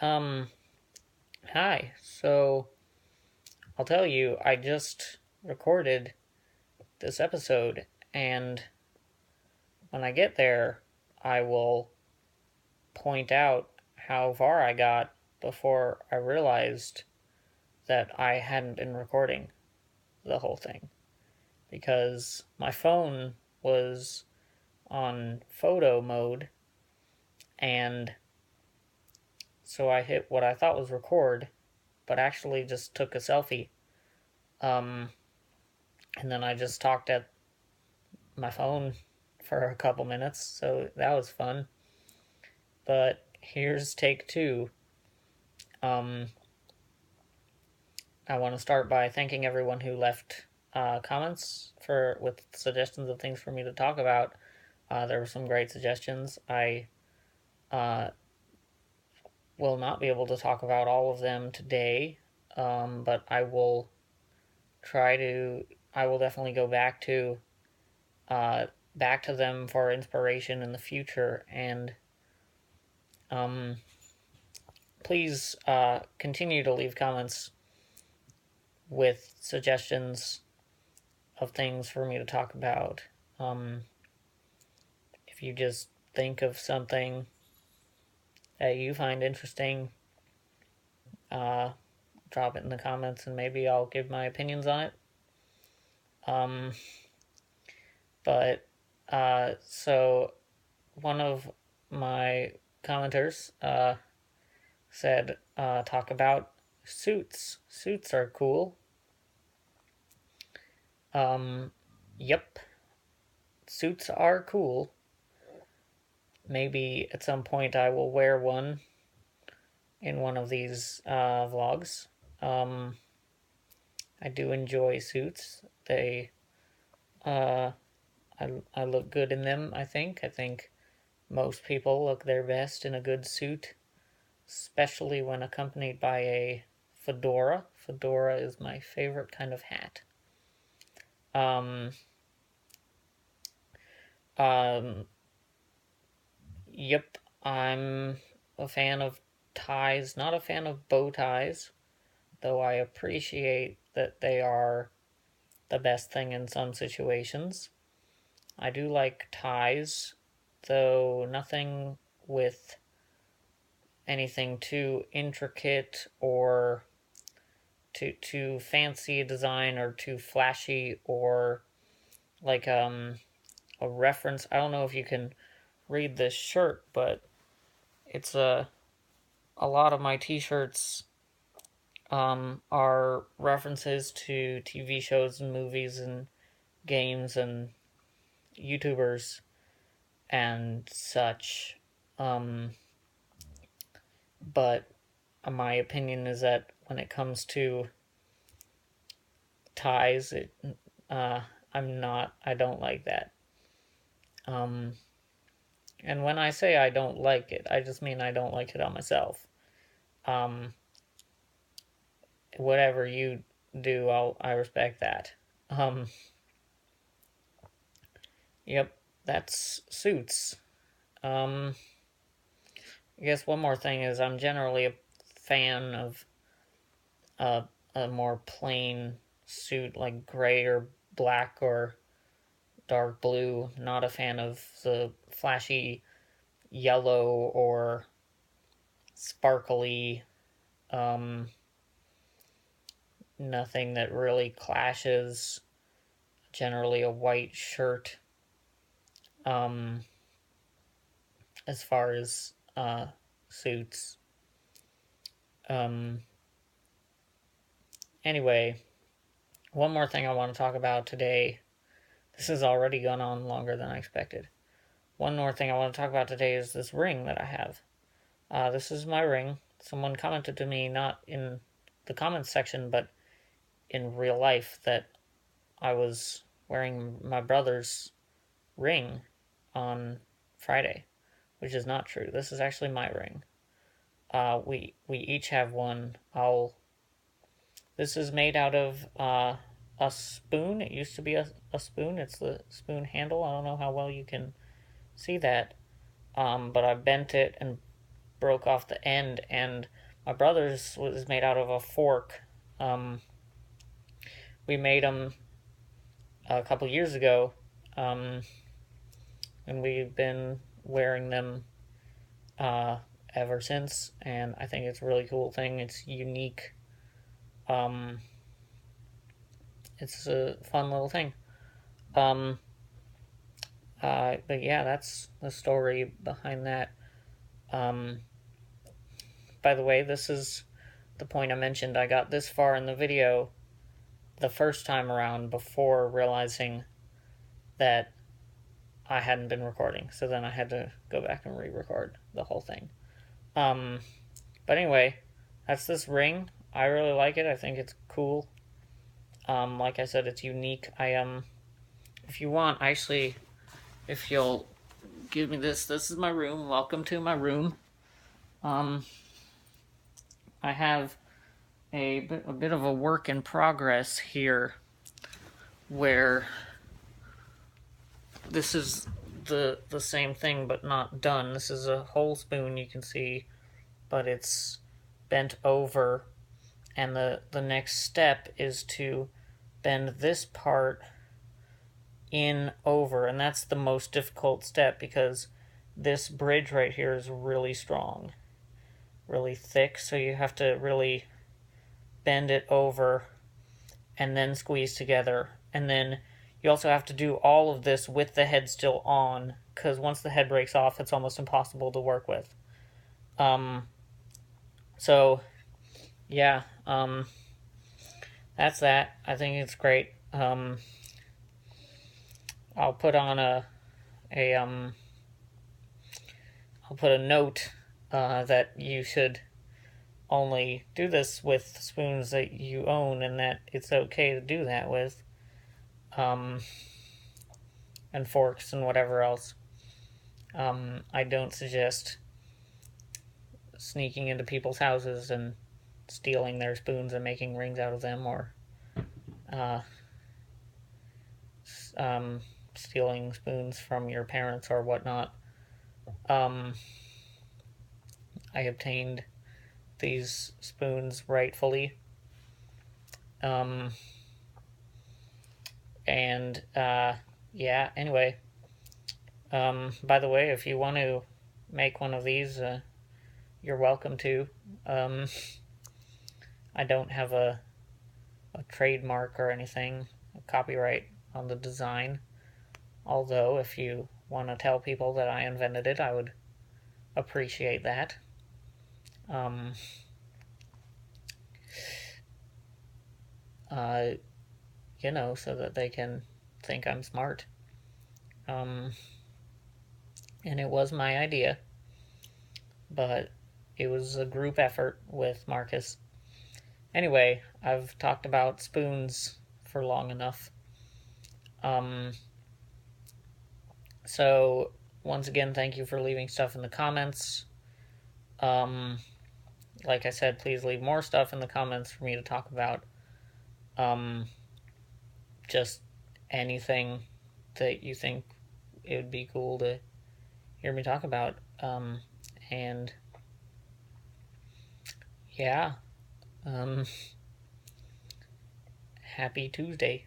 Um, Hi. So, I'll tell you, I just recorded this episode, and when I get there, I will point out how far I got before I realized that I hadn't been recording the whole thing because my phone was on photo mode, and so I hit what I thought was record, but actually just took a selfie. Um, and then I just talked at my phone for a couple minutes, so that was fun. But here's take two. Um, I want to start by thanking everyone who left comments for with suggestions of things for me to talk about. There were some great suggestions. I uh, will not be able to talk about all of them today, but I will try to. I will definitely go uh, back to them for inspiration in the future, and um, please continue to leave comments with suggestions of things for me to talk about. Um, if you just think of something that you find interesting, uh, drop it in the comments and maybe I'll give my opinions on it. Um, so one of my commenters said, talk about suits. Suits are cool. Um, yep, suits are cool. Maybe at some point I will wear one in one of these vlogs. Um, I do enjoy suits. Uh, I look good in them. I think most people look their best in a good suit, especially when accompanied by a fedora. Fedora is my favorite kind of hat. Um, um, yep, I'm a fan of ties. Not a fan of bow ties, though I appreciate that they are the best thing in some situations. I do like ties, though nothing with anything too intricate or too fancy a design or too flashy or like a reference. I don't know if you can read this shirt, but it's a lot of my t-shirts are references to TV shows and movies and games and YouTubers and such. Um, but my opinion is that when it comes to ties, uh, I don't like that. Um, and when I say I don't like it, I just mean I don't like it on myself. Um, whatever you do, I respect that. Um, yep, that's suits. Um, I guess one more thing is I'm generally a fan of a, a more plain suit, like gray or black or dark blue. Not a fan of the flashy yellow or sparkly, um, nothing that really clashes. Generally, a white shirt, um, as far as suits. Um, anyway, one more thing I want to talk about today. This has already gone on longer than I expected. One more thing I want to talk about today is this ring that I have. This is my ring. Someone commented to me, not in the comments section, but in real life, that I was wearing my brother's ring on Friday, which is not true. This is actually my ring. We each have one. I'll. This is made out of a spoon. It used to be a spoon. It's the spoon handle. I don't know how well you can see that, but I bent it and broke off the end, and my brother's was made out of a fork. Um, we made them a couple years ago, um, and we've been wearing them uh, ever since. And I think it's a really cool thing. It's unique. Um, it's a fun little thing. Um, but yeah, that's the story behind that. Um, by the way, this is the point I mentioned. I got this far in the video the first time around before realizing that I hadn't been recording. So then I had to go back and re-record the whole thing. Um, but anyway, that's this ring. I really like it. I think it's cool. Like I said, it's unique. If you want, actually, if you'll give me this is my room. Welcome to my room. I have a bit of a work in progress here, where this is the same thing but not done. This is a whole spoon, you can see, but it's bent over, and the next step is to bend this part in over, and that's the most difficult step because this bridge right here is really strong, really thick, so you have to really bend it over and then squeeze together. And then you also have to do all of this with the head still on, because once the head breaks off, it's almost impossible to work with. So yeah, that's that. I think it's great. I'll put on a I'll put a note that you should only do this with spoons that you own, and that it's okay to do that with, and forks and whatever else. I don't suggest sneaking into people's houses and stealing their spoons and making rings out of them, or stealing spoons from your parents or whatnot. I obtained these spoons rightfully. And yeah, anyway. By the way, if you want to make one of these, you're welcome to. I don't have a trademark or anything, a copyright on the design. Although, if you want to tell people that I invented it, I would appreciate that. So that they can think I'm smart. And it was my idea, but it was a group effort with Marcus. Anyway, I've talked about spoons for long enough. So, once again, thank you for leaving stuff in the comments. Like I said, please leave more stuff in the comments for me to talk about. Just anything that you think it would be cool to hear me talk about. And yeah, happy Tuesday.